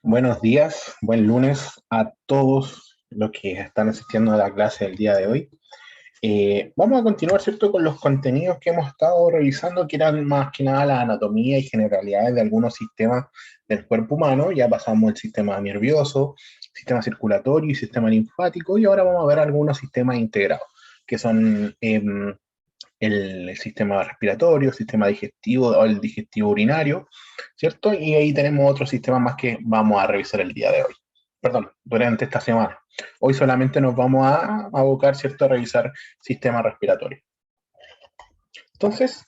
Buenos días, buen lunes a todos los que están asistiendo a la clase del día de hoy. Vamos a continuar, ¿cierto?, con los contenidos que hemos estado revisando, que eran más que nada la anatomía y generalidades de algunos sistemas del cuerpo humano. Ya pasamos el sistema nervioso, sistema circulatorio y sistema linfático, y ahora vamos a ver algunos sistemas integrados, que son el sistema respiratorio, el sistema digestivo o el digestivo urinario, ¿cierto? Y ahí tenemos otros sistemas más que vamos a revisar el día de hoy. Perdón, durante esta semana. Hoy solamente nos vamos a abocar, ¿cierto?, a revisar sistema respiratorio. Entonces,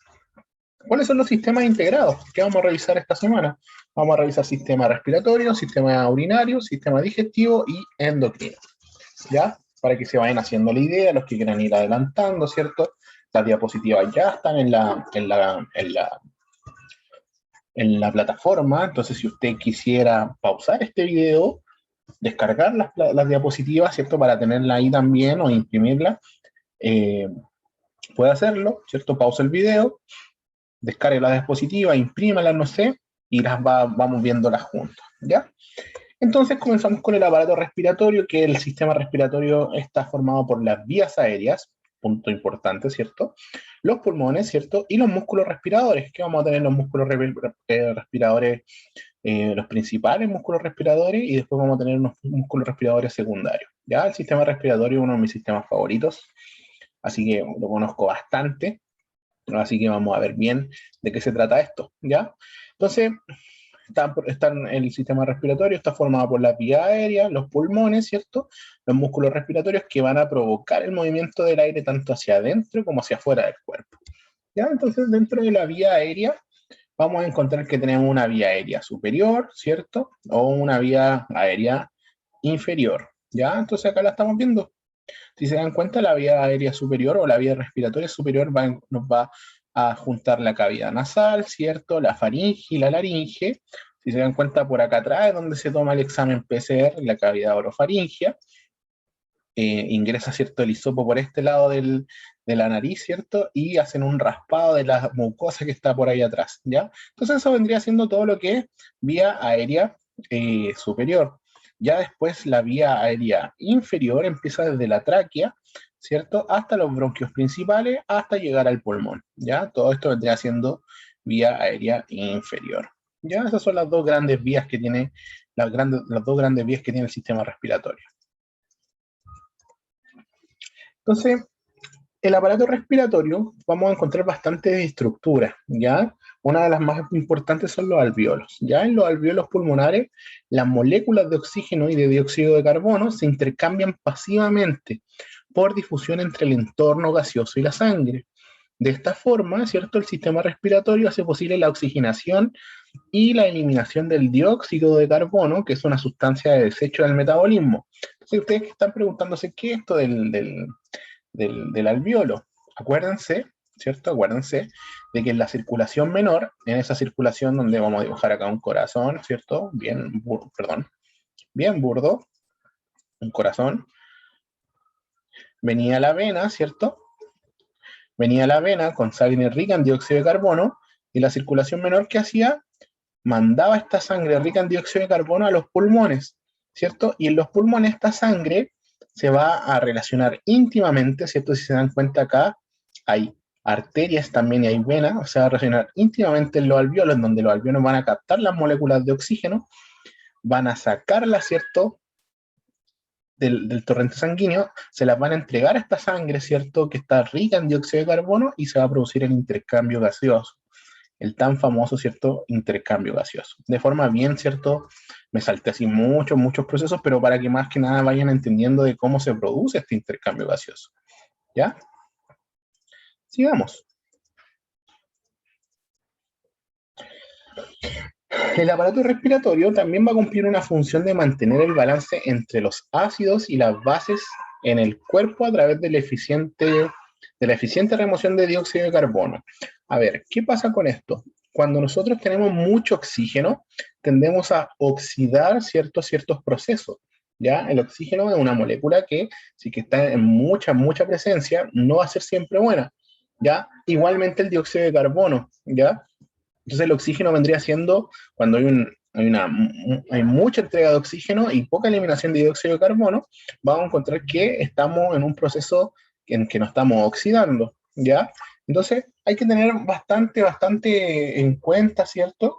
¿cuáles son los sistemas integrados que vamos a revisar esta semana? Vamos a revisar sistema respiratorio, sistema urinario, sistema digestivo y endocrino. ¿Ya? Para que se vayan haciendo la idea, los que quieran ir adelantando, ¿cierto? Las diapositivas ya están en la plataforma, entonces si usted quisiera pausar este video, descargar las diapositivas, ¿cierto? Para tenerla ahí también o imprimirla, eh, puede hacerlo, ¿cierto? Pausa el video, descargue la diapositiva, imprímala, no sé, y vamos viéndolas juntas, ¿ya? Entonces comenzamos con el aparato respiratorio, que el sistema respiratorio está formado por las vías aéreas, punto importante, ¿cierto? Los pulmones, ¿cierto? Y los músculos respiradores, que vamos a tener los músculos respiradores, los principales músculos respiradores, y después vamos a tener unos músculos respiradores secundarios. Ya, el sistema respiratorio es uno de mis sistemas favoritos, así que lo conozco bastante, así que vamos a ver bien de qué se trata esto, ¿ya? Entonces, el sistema respiratorio está formado por la vía aérea, los pulmones, ¿cierto? Los músculos respiratorios que van a provocar el movimiento del aire tanto hacia adentro como hacia afuera del cuerpo. ¿Ya? Entonces, dentro de la vía aérea, vamos a encontrar que tenemos una vía aérea superior, ¿cierto? O una vía aérea inferior. ¿Ya? Entonces, acá la estamos viendo. Si se dan cuenta, la vía aérea superior o la vía respiratoria superior nos va a juntar la cavidad nasal, ¿cierto? La faringe y la laringe. Si se dan cuenta, por acá atrás es donde se toma el examen PCR, la cavidad orofaringea. Ingresa, ¿cierto?, el hisopo por este lado de la nariz, ¿cierto? Y hacen un raspado de la mucosa que está por ahí atrás, ¿ya? Entonces eso vendría siendo todo lo que es vía aérea superior. Ya después la vía aérea inferior empieza desde la tráquea, ¿cierto? Hasta los bronquios principales, hasta llegar al pulmón, ¿ya? Todo esto vendría siendo vía aérea inferior. Ya, esas son las dos grandes vías que tiene, las dos grandes vías que tiene el sistema respiratorio. Entonces, el aparato respiratorio vamos a encontrar bastantes estructuras, ¿ya? Una de las más importantes son los alvéolos. Ya en los alvéolos pulmonares, las moléculas de oxígeno y de dióxido de carbono se intercambian pasivamente por difusión entre el entorno gaseoso y la sangre. De esta forma, ¿cierto?, el sistema respiratorio hace posible la oxigenación y la eliminación del dióxido de carbono, que es una sustancia de desecho del metabolismo. Entonces, ustedes están preguntándose qué es esto del alvéolo. Acuérdense, ¿cierto? Acuérdense de que en la circulación menor, en esa circulación donde vamos a dibujar acá un corazón, ¿cierto? Bien burdo, un corazón. Venía la vena, ¿cierto? Venía la vena con sangre rica en dióxido de carbono, y la circulación menor que hacía, mandaba esta sangre rica en dióxido de carbono a los pulmones, ¿cierto? Y en los pulmones esta sangre se va a relacionar íntimamente, ¿cierto? Si se dan cuenta acá, hay arterias también y hay venas, o sea, va a relacionar íntimamente en los alvéolos, en donde los alvéolos van a captar las moléculas de oxígeno, van a sacarlas, ¿cierto?, del torrente sanguíneo, se las van a entregar a esta sangre, ¿cierto?, que está rica en dióxido de carbono, y se va a producir el intercambio gaseoso, el tan famoso, ¿cierto?, intercambio gaseoso. De forma bien, ¿cierto?, me salté así muchos procesos, pero para que más que nada vayan entendiendo de cómo se produce este intercambio gaseoso. ¿Ya? Sigamos. El aparato respiratorio también va a cumplir una función de mantener el balance entre los ácidos y las bases en el cuerpo a través de la eficiente remoción de dióxido de carbono. A ver, ¿qué pasa con esto? Cuando nosotros tenemos mucho oxígeno, tendemos a oxidar ciertos procesos. ¿Ya? El oxígeno es una molécula que, si que está en mucha presencia, no va a ser siempre buena. ¿Ya? Igualmente el dióxido de carbono, ¿ya? Entonces el oxígeno vendría siendo, cuando hay hay mucha entrega de oxígeno y poca eliminación de dióxido de carbono, vamos a encontrar que estamos en un proceso en que nos estamos oxidando, ¿ya? Entonces hay que tener bastante en cuenta, ¿cierto?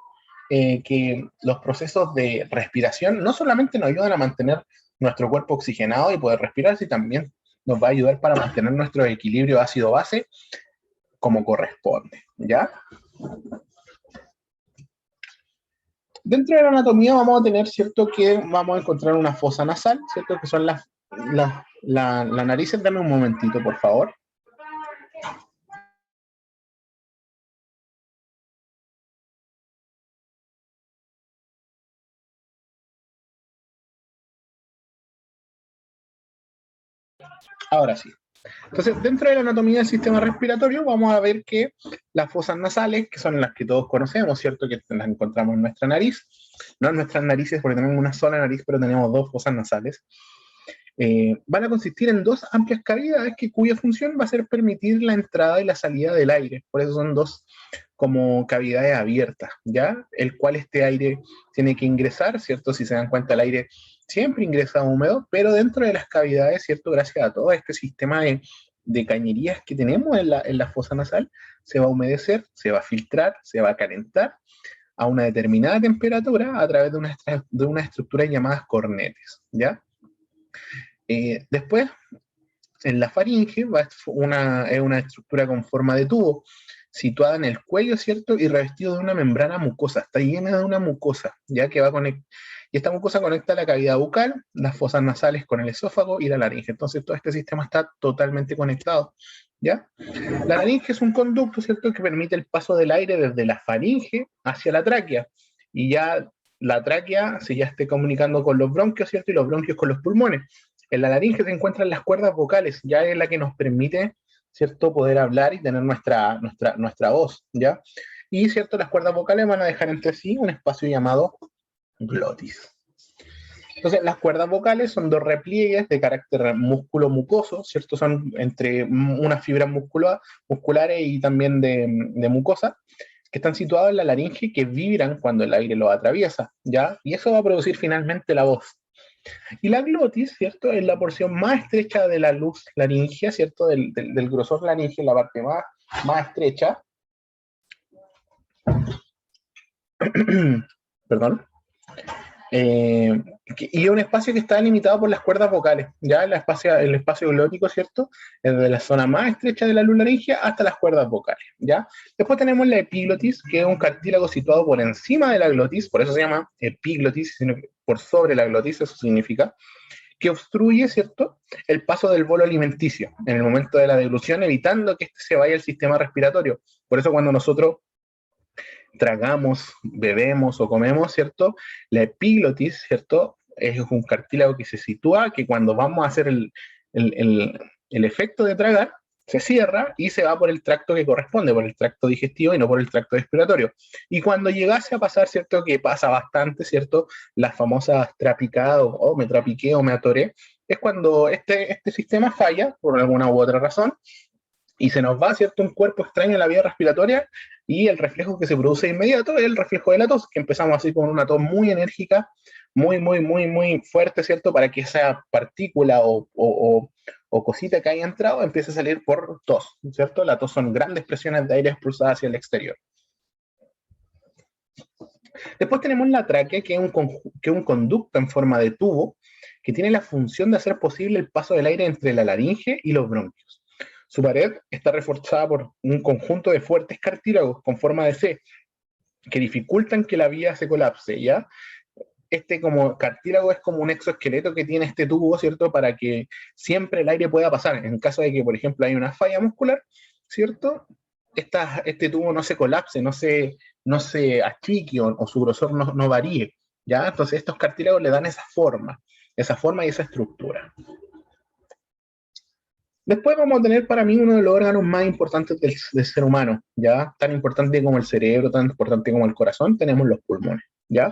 Que los procesos de respiración no solamente nos ayudan a mantener nuestro cuerpo oxigenado y poder respirar, sino también nos va a ayudar para mantener nuestro equilibrio ácido-base como corresponde, ¿ya? Dentro de la anatomía vamos a tener, ¿cierto?, que vamos a encontrar una fosa nasal, ¿cierto?, que son las narices. Dame un momentito, por favor. Ahora sí. Entonces, dentro de la anatomía del sistema respiratorio, vamos a ver que las fosas nasales, que son las que todos conocemos, ¿cierto?, que las encontramos en nuestra nariz, no en nuestras narices, porque tenemos una sola nariz, pero tenemos dos fosas nasales, van a consistir en dos amplias cavidades cuya función va a ser permitir la entrada y la salida del aire. Por eso son dos como cavidades abiertas, ¿ya? El cual este aire tiene que ingresar, ¿cierto? Si se dan cuenta, el aire siempre ingresa húmedo, pero dentro de las cavidades, ¿cierto? Gracias a todo este sistema de cañerías que tenemos en la fosa nasal, se va a humedecer, se va a filtrar, se va a calentar a una determinada temperatura a través de una estructura llamadas cornetes, ¿ya? Después, en la faringe es una estructura con forma de tubo, situada en el cuello, ¿cierto? Y revestido de una membrana mucosa, está llena de una mucosa, ya que va a conectar, y esta mucosa conecta la cavidad bucal, las fosas nasales con el esófago y la laringe. Entonces todo este sistema está totalmente conectado, ¿ya? La laringe es un conducto, ¿cierto?, que permite el paso del aire desde la faringe hacia la tráquea, y ya la tráquea se ya esté comunicando con los bronquios, ¿cierto?, y los bronquios con los pulmones. En la laringe se encuentran las cuerdas vocales, ya es la que nos permite, ¿cierto?, poder hablar y tener nuestra voz, ¿ya? Y, ¿cierto?, las cuerdas vocales van a dejar entre sí un espacio llamado glotis. Entonces, las cuerdas vocales son dos repliegues de carácter músculo-mucoso, ¿cierto? Son entre unas fibras musculares y también de mucosa, que están situados en la laringe, que vibran cuando el aire lo atraviesa, ¿ya? Y eso va a producir finalmente la voz. Y la glotis, ¿cierto?, es la porción más estrecha de la luz laringea, ¿cierto?, del grosor laringeo, la parte más estrecha. Perdón. Y un espacio que está limitado por las cuerdas vocales, ya el espacio glótico, ¿cierto? Desde la zona más estrecha de la luz laringea hasta las cuerdas vocales, ¿ya? Después tenemos la epiglotis, que es un cartílago situado por encima de la glotis, por eso se llama epiglotis, sino que por sobre la glotis, eso significa, que obstruye, ¿cierto?, el paso del bolo alimenticio en el momento de la deglución, evitando que este se vaya al sistema respiratorio. Por eso cuando nosotros tragamos, bebemos o comemos, ¿cierto?, la epiglotis, ¿cierto?, es un cartílago que se sitúa, que cuando vamos a hacer el efecto de tragar, se cierra y se va por el tracto que corresponde, por el tracto digestivo y no por el tracto respiratorio. Y cuando llegase a pasar, ¿cierto?, que pasa bastante, ¿cierto?, las famosas trapicadas o me trapiqué o me atoré, es cuando este sistema falla por alguna u otra razón y se nos va, ¿cierto?, un cuerpo extraño en la vía respiratoria, y el reflejo que se produce de inmediato es el reflejo de la tos, que empezamos así con una tos muy enérgica, muy fuerte, ¿cierto?, para que esa partícula o cosita que haya entrado empiece a salir por tos, ¿cierto? La tos son grandes presiones de aire expulsadas hacia el exterior. Después tenemos la tráquea, que es un conducto en forma de tubo, que tiene la función de hacer posible el paso del aire entre la laringe y los bronquios. Su pared está reforzada por un conjunto de fuertes cartílagos con forma de C, que dificultan que la vía se colapse, ¿ya? Este como cartílago es como un exoesqueleto que tiene este tubo, ¿cierto?, para que siempre el aire pueda pasar. En caso de que, por ejemplo, hay una falla muscular, ¿cierto?, este tubo no se colapse, no se achique o su grosor no varíe, ¿ya? Entonces estos cartílagos le dan esa forma y esa estructura. Después vamos a tener para mí uno de los órganos más importantes del ser humano, ¿ya? Tan importante como el cerebro, tan importante como el corazón, tenemos los pulmones, ¿ya?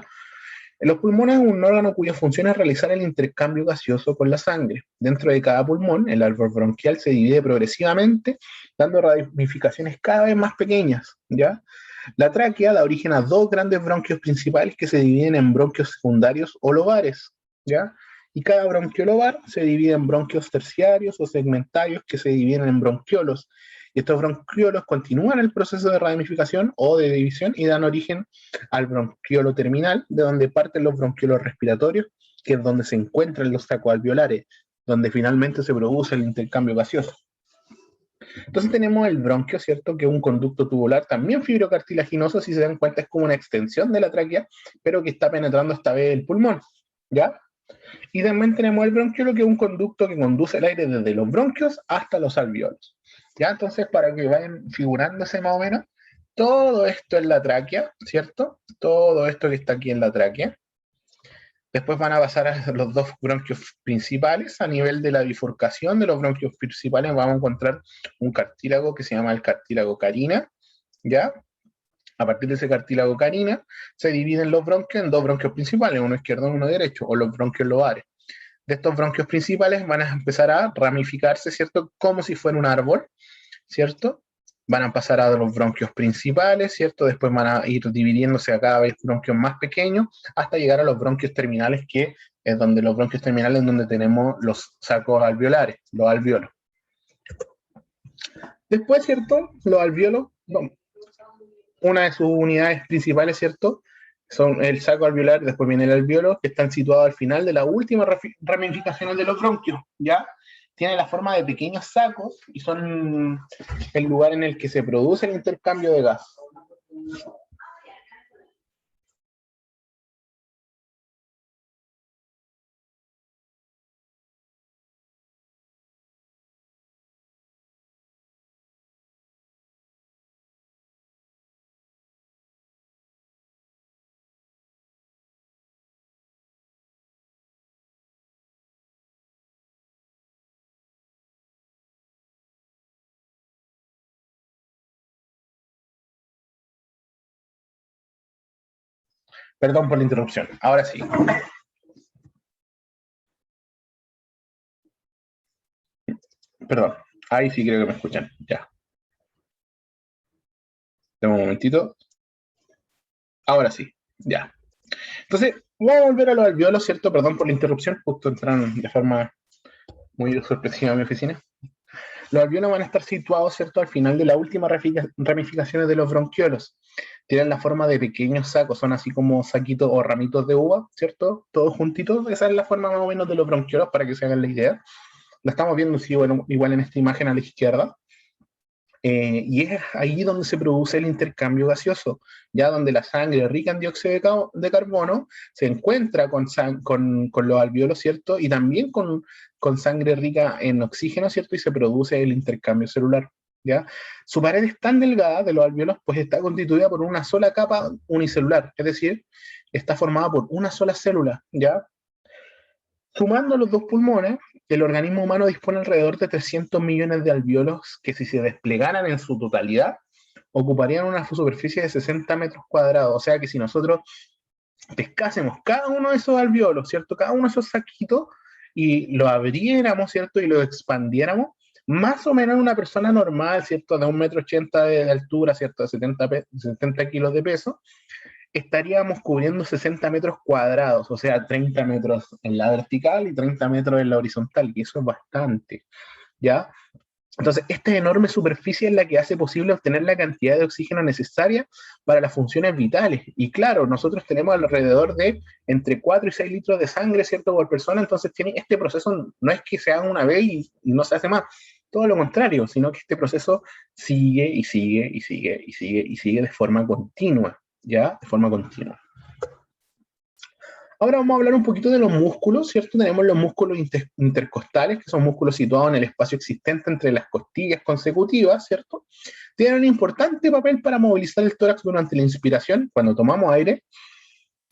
Los pulmones es un órgano cuya función es realizar el intercambio gaseoso con la sangre. Dentro de cada pulmón, el árbol bronquial se divide progresivamente, dando ramificaciones cada vez más pequeñas, ¿ya? La tráquea da origen a dos grandes bronquios principales que se dividen en bronquios secundarios o lobares, ¿ya? Y cada bronquio lobar se divide en bronquios terciarios o segmentarios que se dividen en bronquiolos. Y estos bronquiolos continúan el proceso de ramificación o de división y dan origen al bronquiolo terminal, de donde parten los bronquiolos respiratorios, que es donde se encuentran los sacos alveolares, donde finalmente se produce el intercambio gaseoso. Entonces tenemos el bronquio, ¿cierto? Que es un conducto tubular, también fibrocartilaginoso, si se dan cuenta es como una extensión de la tráquea, pero que está penetrando esta vez el pulmón, ¿ya? Y también tenemos el bronquiolo, que es un conducto que conduce el aire desde los bronquios hasta los alveolos, ¿ya? Entonces, para que vayan figurándose más o menos, todo esto es la tráquea, ¿cierto? Todo esto que está aquí en la tráquea. Después van a pasar a los dos bronquios principales. A nivel de la bifurcación de los bronquios principales vamos a encontrar un cartílago que se llama el cartílago carina, ¿ya? A partir de ese cartílago carina se dividen los bronquios en dos bronquios principales, uno izquierdo y uno derecho, o los bronquios lobares. De estos bronquios principales van a empezar a ramificarse, ¿cierto? Como si fuera un árbol, ¿cierto? Van a pasar a los bronquios principales, ¿cierto? Después van a ir dividiéndose a cada vez bronquios más pequeños hasta llegar a los bronquios terminales, que es donde los bronquios terminales es donde tenemos los sacos alveolares, los alveolos. Después, ¿cierto? Los alveolos, bueno, una de sus unidades principales, ¿cierto? Son el saco alveolar, después viene el alveolo, que están situados al final de la última ramificación de los bronquios, ¿ya? Tiene la forma de pequeños sacos y son el lugar en el que se produce el intercambio de gas. Perdón por la interrupción. Ahora sí. Perdón. Ahí sí creo que me escuchan. Ya. Dame un momentito. Ahora sí. Ya. Entonces, vamos a volver a los alveolos, ¿cierto? Perdón por la interrupción. Justo entraron de forma muy sorpresiva a mi oficina. Los alveolos van a estar situados, ¿cierto?, al final de la última ramificaciones de los bronquiolos. Tienen la forma de pequeños sacos, son así como saquitos o ramitos de uva, ¿cierto? Todos juntitos. Esa es la forma más o menos de los bronquiolos, para que se hagan la idea. La estamos viendo sí, bueno, igual en esta imagen a la izquierda. Y es ahí donde se produce el intercambio gaseoso, ya donde la sangre rica en dióxido de carbono se encuentra con los alveolos, ¿cierto? Y también con sangre rica en oxígeno, ¿cierto? Y se produce el intercambio celular, ¿ya? Su pared es tan delgada de los alveolos, pues está constituida por una sola capa unicelular, es decir, está formada por una sola célula, ¿ya? Sumando los dos pulmones, el organismo humano dispone alrededor de 300 millones de alveolos que, si se desplegaran en su totalidad, ocuparían una superficie de 60 metros cuadrados. O sea que si nosotros pescásemos cada uno de esos alveolos, ¿cierto? Cada uno de esos saquitos, y lo abriéramos, ¿cierto? Y lo expandiéramos, más o menos una persona normal, ¿cierto? De 1,80 m de altura, ¿cierto? De 70 kilos de peso, estaríamos cubriendo 60 metros cuadrados, o sea, 30 metros en la vertical y 30 metros en la horizontal, y eso es bastante, ¿ya? Entonces, esta enorme superficie es la que hace posible obtener la cantidad de oxígeno necesaria para las funciones vitales. Y claro, nosotros tenemos alrededor de entre 4 y 6 litros de sangre, ¿cierto?, por persona. Entonces, tiene este proceso, no es que se haga una vez y no se hace más, todo lo contrario, sino que este proceso sigue y sigue y sigue y sigue y sigue de forma continua, ¿ya? De forma continua. Ahora vamos a hablar un poquito de los músculos, ¿cierto? Tenemos los músculos intercostales, que son músculos situados en el espacio existente entre las costillas consecutivas, ¿cierto? Tienen un importante papel para movilizar el tórax durante la inspiración, cuando tomamos aire,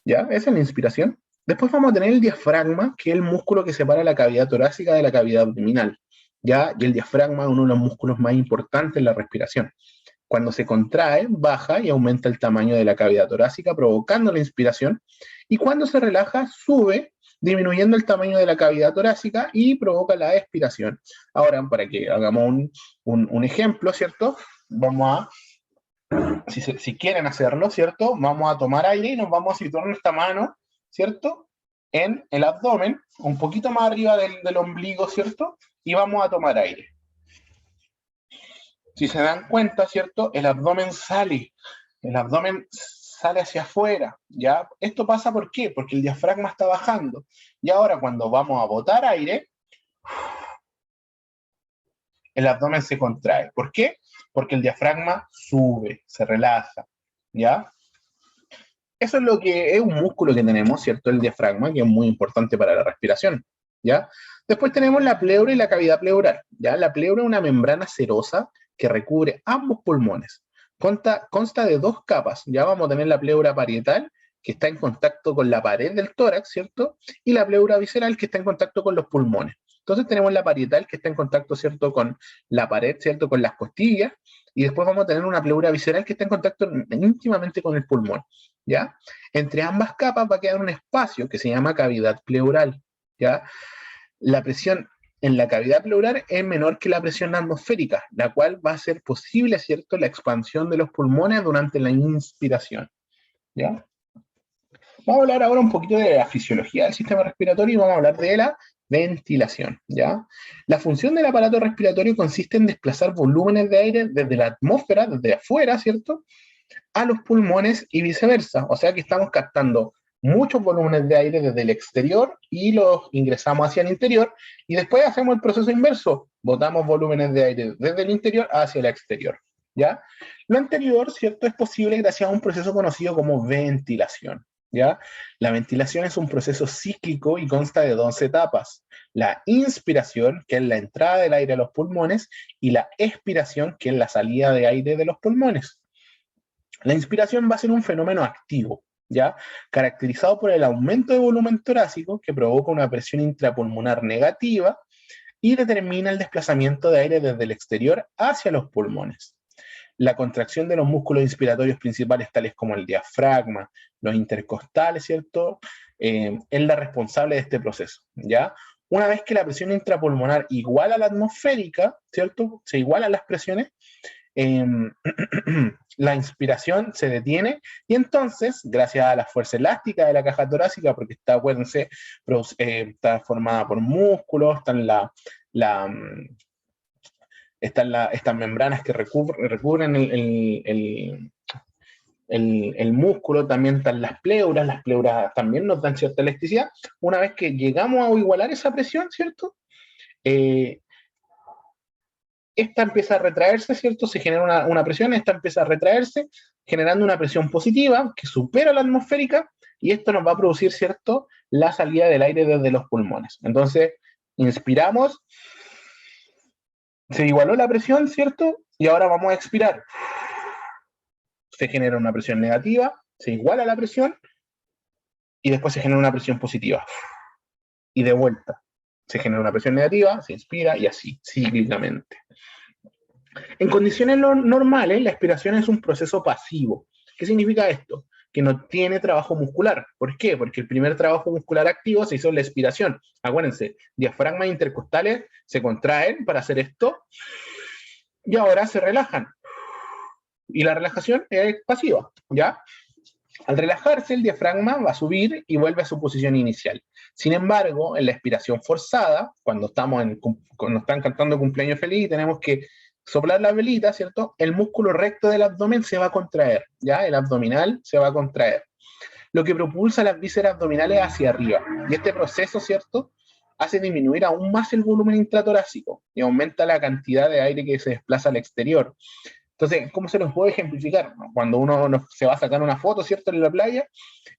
¿ya? Esa es la inspiración. Después vamos a tener el diafragma, que es el músculo que separa la cavidad torácica de la cavidad abdominal, ¿ya? Y el diafragma es uno de los músculos más importantes en la respiración. Cuando se contrae, baja y aumenta el tamaño de la cavidad torácica, provocando la inspiración, y cuando se relaja, sube, disminuyendo el tamaño de la cavidad torácica y provoca la expiración. Ahora, para que hagamos un ejemplo, ¿cierto? Vamos a si quieren hacerlo, ¿cierto? Vamos a tomar aire y nos vamos a situar nuestra mano, ¿cierto? En el abdomen, un poquito más arriba del ombligo, ¿cierto? Y vamos a tomar aire. Si se dan cuenta, ¿cierto? El abdomen sale hacia afuera, ¿ya? Esto pasa ¿por qué? Porque el diafragma está bajando. Y ahora cuando vamos a botar aire, el abdomen se contrae. ¿Por qué? Porque el diafragma sube, se relaja, ¿ya? Eso es lo que es un músculo que tenemos, ¿cierto? El diafragma, que es muy importante para la respiración, ¿ya? Después tenemos la pleura y la cavidad pleural, ¿ya? La pleura es una membrana serosa que recubre ambos pulmones. Consta de dos capas, ya vamos a tener la pleura parietal, que está en contacto con la pared del tórax, ¿cierto? Y la pleura visceral, que está en contacto con los pulmones. Entonces tenemos la parietal, que está en contacto, ¿cierto? Con la pared, ¿cierto? Con las costillas, y después vamos a tener una pleura visceral que está en contacto íntimamente con el pulmón, ¿ya? Entre ambas capas va a quedar un espacio que se llama cavidad pleural, ¿ya? La presión en la cavidad pleural es menor que la presión atmosférica, la cual va a hacer posible, ¿cierto?, la expansión de los pulmones durante la inspiración, ¿ya? Vamos a hablar ahora un poquito de la fisiología del sistema respiratorio y vamos a hablar de la ventilación, ¿ya? La función del aparato respiratorio consiste en desplazar volúmenes de aire desde la atmósfera, desde afuera, ¿cierto?, a los pulmones y viceversa. O sea que estamos captando muchos volúmenes de aire desde el exterior y los ingresamos hacia el interior y después hacemos el proceso inverso. Botamos volúmenes de aire desde el interior hacia el exterior, ¿ya? Lo anterior, ¿cierto?, es posible gracias a un proceso conocido como ventilación, ¿ya? La ventilación es un proceso cíclico y consta de dos etapas. La inspiración, que es la entrada del aire a los pulmones, y la expiración, que es la salida de aire de los pulmones. La inspiración va a ser un fenómeno activo, ¿ya? Caracterizado por el aumento de volumen torácico que provoca una presión intrapulmonar negativa y determina el desplazamiento de aire desde el exterior hacia los pulmones. La contracción de los músculos inspiratorios principales, tales como el diafragma, los intercostales, ¿cierto? Es la responsable de este proceso, ¿ya? Una vez que la presión intrapulmonar iguala a la atmosférica, ¿cierto? Se igualan las presiones, eh, la inspiración se detiene y entonces, gracias a la fuerza elástica de la caja torácica, porque está, acuérdense, está formada por músculos, estas membranas que recubren el músculo, también están las pleuras también nos dan cierta elasticidad. Una vez que llegamos a igualar esa presión, ¿cierto? Esta empieza a retraerse, ¿cierto? Se genera una presión, esta empieza a retraerse, generando una presión positiva que supera la atmosférica y esto nos va a producir, ¿cierto?, la salida del aire desde los pulmones. Entonces, inspiramos, se igualó la presión, ¿cierto? Y ahora vamos a expirar. Se genera una presión negativa, se iguala la presión y después se genera una presión positiva. Y de vuelta, se genera una presión negativa, se inspira y así, cíclicamente. En condiciones normales, la expiración es un proceso pasivo. ¿Qué significa esto? Que no tiene trabajo muscular. ¿Por qué? Porque el primer trabajo muscular activo se hizo en la expiración. Acuérdense, diafragmas intercostales se contraen para hacer esto y ahora se relajan. Y la relajación es pasiva, ¿ya? Al relajarse, el diafragma va a subir y vuelve a su posición inicial. Sin embargo, en la expiración forzada, cuando están cantando cumpleaños feliz y tenemos que soplar la velita, ¿cierto? El músculo recto del abdomen se va a contraer, ¿ya? El abdominal se va a contraer, lo que propulsa las vísceras abdominales hacia arriba. Y este proceso, ¿cierto?, hace disminuir aún más el volumen intratorácico y aumenta la cantidad de aire que se desplaza al exterior. Entonces, ¿cómo se los puedo ejemplificar? Cuando uno se va a sacar una foto, ¿cierto?, en la playa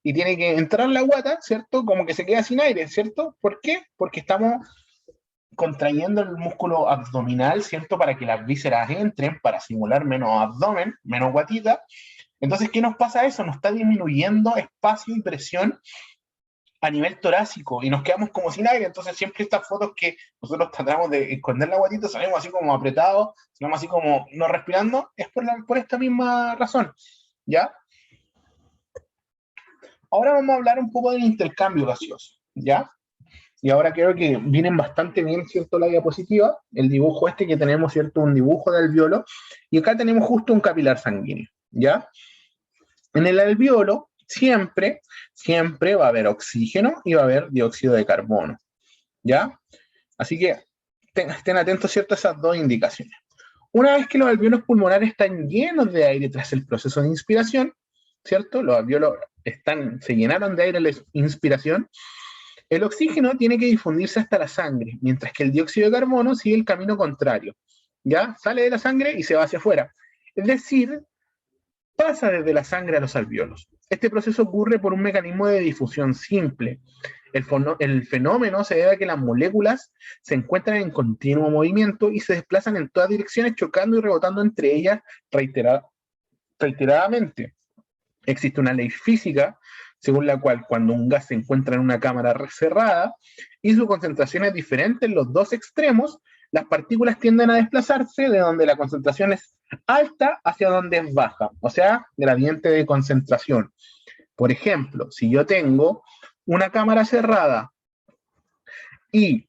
y tiene que entrar la guata, ¿cierto?, como que se queda sin aire, ¿cierto? ¿Por qué? Porque estamos contrayendo el músculo abdominal, ¿cierto?, para que las vísceras entren, para simular menos abdomen, menos guatita. Entonces, ¿qué nos pasa eso? Nos está disminuyendo espacio y presión a nivel torácico y nos quedamos como sin aire. Entonces, siempre estas fotos que nosotros tratamos de esconder la guatita, salimos así como apretados, salimos así como no respirando, es por esta misma razón, ¿ya? Ahora vamos a hablar un poco del intercambio gaseoso, ¿ya? Y ahora creo que vienen bastante bien, ¿cierto?, la diapositiva, el dibujo este que tenemos, ¿cierto?, un dibujo del alveolo, y acá tenemos justo un capilar sanguíneo, ¿ya? En el alveolo siempre va a haber oxígeno y va a haber dióxido de carbono, ¿ya? Así que estén atentos, ¿cierto?, a esas dos indicaciones. Una vez que los alveolos pulmonares están llenos de aire tras el proceso de inspiración, ¿cierto? Los alveolos se llenaron de aire en la inspiración. El oxígeno tiene que difundirse hasta la sangre, mientras que el dióxido de carbono sigue el camino contrario, ¿ya? Sale de la sangre y se va hacia afuera. Es decir, pasa desde la sangre a los alveolos. Este proceso ocurre por un mecanismo de difusión simple. El fenómeno se debe a que las moléculas se encuentran en continuo movimiento y se desplazan en todas direcciones, chocando y rebotando entre ellas reiteradamente. Existe una ley física según la cual cuando un gas se encuentra en una cámara cerrada y su concentración es diferente en los dos extremos, las partículas tienden a desplazarse de donde la concentración es alta hacia donde es baja, o sea, gradiente de concentración. Por ejemplo, si yo tengo una cámara cerrada y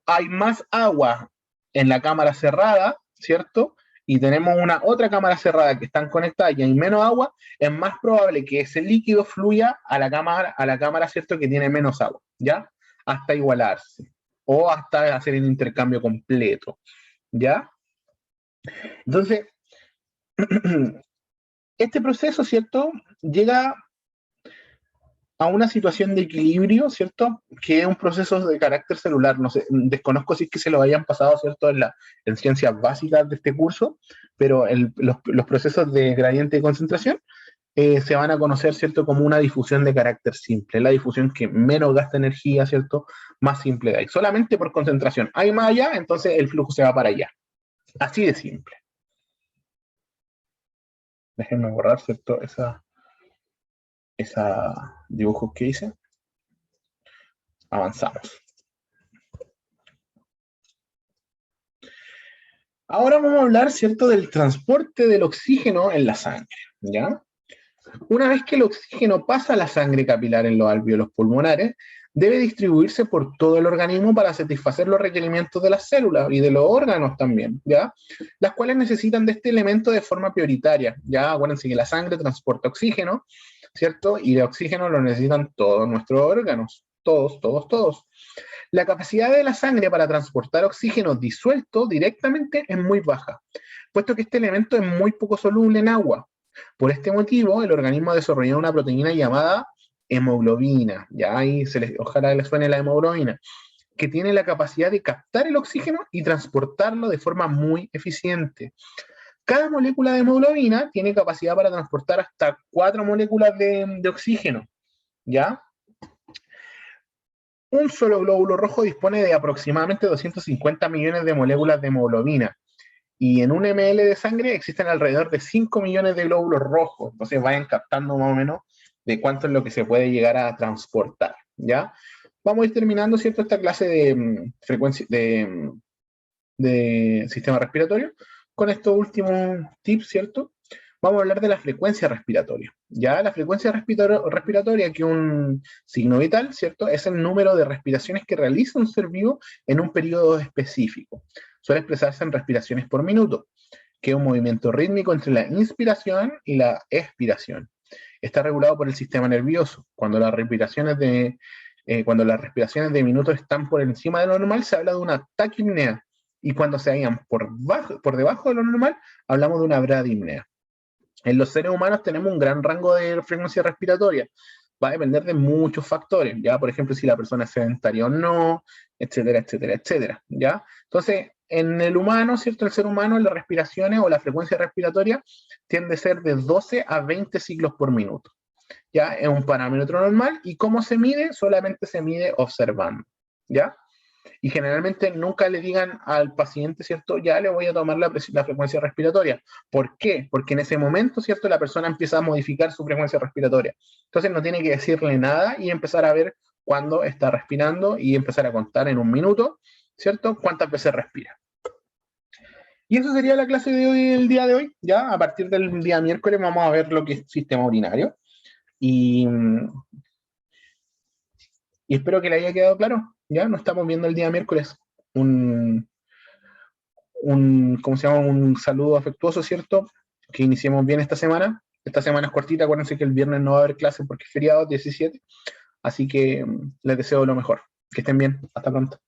hay más agua en la cámara cerrada, ¿cierto?, y tenemos una otra cámara cerrada que están conectadas y hay menos agua, es más probable que ese líquido fluya a la cámara, ¿cierto?, que tiene menos agua, ¿ya? Hasta igualarse o hasta hacer el intercambio completo, ¿ya? Entonces, este proceso, ¿cierto?, llega a una situación de equilibrio, ¿cierto?, que es un proceso de carácter celular. No sé, desconozco si es que se lo hayan pasado, ¿cierto?, en ciencias básicas de este curso, pero los procesos de gradiente de concentración se van a conocer, ¿cierto?, como una difusión de carácter simple, la difusión que menos gasta energía, ¿cierto?, más simple hay. Solamente por concentración. Hay más allá, entonces el flujo se va para allá. Así de simple. Déjenme borrar, ¿cierto?, esa dibujo que hice. Avanzamos. Ahora vamos a hablar, ¿cierto?, del transporte del oxígeno en la sangre, ¿ya? Una vez que el oxígeno pasa a la sangre capilar en los alvéolos pulmonares, debe distribuirse por todo el organismo para satisfacer los requerimientos de las células y de los órganos también, ¿ya? Las cuales necesitan de este elemento de forma prioritaria, ¿ya? Acuérdense que la sangre transporta oxígeno, ¿cierto? Y el oxígeno lo necesitan todos nuestros órganos, todos. La capacidad de la sangre para transportar oxígeno disuelto directamente es muy baja, puesto que este elemento es muy poco soluble en agua. Por este motivo, el organismo desarrolló una proteína llamada hemoglobina, ya ahí ojalá les suene la hemoglobina, que tiene la capacidad de captar el oxígeno y transportarlo de forma muy eficiente. Cada molécula de hemoglobina tiene capacidad para transportar hasta 4 moléculas de oxígeno, ¿ya? Un solo glóbulo rojo dispone de aproximadamente 250 millones de moléculas de hemoglobina. Y en un ml de sangre existen alrededor de 5 millones de glóbulos rojos. Entonces vayan captando más o menos de cuánto es lo que se puede llegar a transportar, ¿ya? Vamos a ir terminando, ¿cierto?, esta clase de frecuencia de sistema respiratorio con estos últimos tips, ¿cierto? Vamos a hablar de la frecuencia respiratoria. Ya la frecuencia respiratoria, que es un signo vital, ¿cierto?, es el número de respiraciones que realiza un ser vivo en un periodo específico. Suele expresarse en respiraciones por minuto, que es un movimiento rítmico entre la inspiración y la expiración. Está regulado por el sistema nervioso. Cuando las respiraciones de minutos están por encima de lo normal, se habla de una taquipnea. Y cuando se hallan por debajo de lo normal, hablamos de una bradipnea. En los seres humanos tenemos un gran rango de frecuencia respiratoria. Va a depender de muchos factores, ¿ya? Por ejemplo, si la persona es sedentaria o no, etcétera, ¿ya? Entonces, en el humano, ¿cierto? El ser humano, las respiraciones o la frecuencia respiratoria tiende a ser de 12 a 20 ciclos por minuto, ¿ya? Es un parámetro normal. ¿Y cómo se mide? Solamente se mide observando, ¿ya? Y generalmente nunca le digan al paciente, ¿cierto?, ya le voy a tomar la frecuencia respiratoria. ¿Por qué? Porque en ese momento, ¿cierto?, la persona empieza a modificar su frecuencia respiratoria. Entonces no tiene que decirle nada y empezar a ver cuándo está respirando y empezar a contar en un minuto, ¿cierto?, cuántas veces respira. Y eso sería la clase de hoy, el día de hoy. Ya a partir del día miércoles vamos a ver lo que es sistema urinario. Y espero que le haya quedado claro. Ya nos estamos viendo el día miércoles. ¿Cómo se llama? Un saludo afectuoso, ¿cierto?, que iniciemos bien esta semana. Esta semana es cortita, acuérdense que el viernes no va a haber clase porque es feriado, 17. Así que les deseo lo mejor. Que estén bien. Hasta pronto.